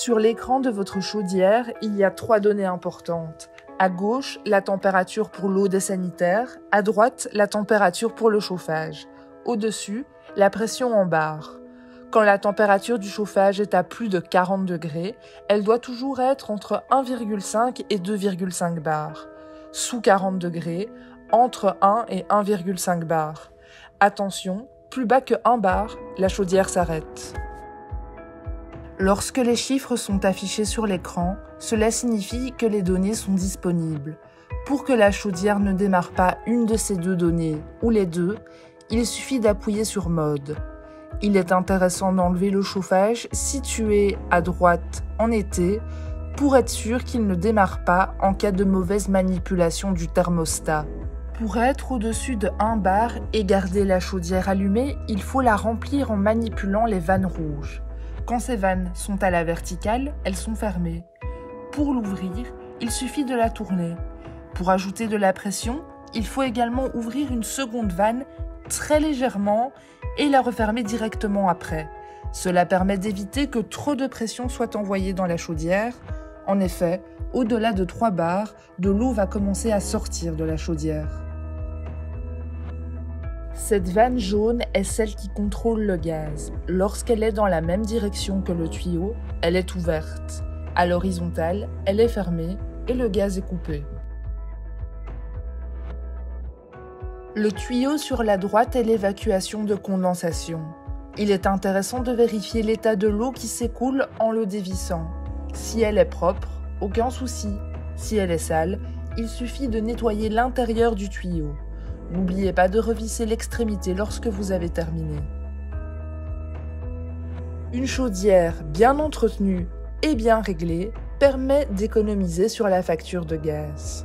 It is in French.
Sur l'écran de votre chaudière, il y a 3 données importantes. À gauche, la température pour l'eau des sanitaires. À droite, la température pour le chauffage. Au-dessus, la pression en bar. Quand la température du chauffage est à plus de 40 degrés, elle doit toujours être entre 1,5 et 2,5 bars. Sous 40 degrés, entre 1 et 1,5 bars. Attention, plus bas que 1 bar, la chaudière s'arrête. Lorsque les chiffres sont affichés sur l'écran, cela signifie que les données sont disponibles. Pour que la chaudière ne démarre pas une de ces 2 données, ou les 2, il suffit d'appuyer sur Mode. Il est intéressant d'enlever le chauffage situé à droite en été pour être sûr qu'il ne démarre pas en cas de mauvaise manipulation du thermostat. Pour être au-dessus de 1 bar et garder la chaudière allumée, il faut la remplir en manipulant les vannes rouges. Quand ces vannes sont à la verticale, elles sont fermées. Pour l'ouvrir, il suffit de la tourner. Pour ajouter de la pression, il faut également ouvrir une seconde vanne très légèrement et la refermer directement après. Cela permet d'éviter que trop de pression soit envoyée dans la chaudière. En effet, au-delà de 3 bars, de l'eau va commencer à sortir de la chaudière. Cette vanne jaune est celle qui contrôle le gaz. Lorsqu'elle est dans la même direction que le tuyau, elle est ouverte. À l'horizontale, elle est fermée et le gaz est coupé. Le tuyau sur la droite est l'évacuation de condensation. Il est intéressant de vérifier l'état de l'eau qui s'écoule en le dévissant. Si elle est propre, aucun souci. Si elle est sale, il suffit de nettoyer l'intérieur du tuyau. N'oubliez pas de revisser l'extrémité lorsque vous avez terminé. Une chaudière bien entretenue et bien réglée permet d'économiser sur la facture de gaz.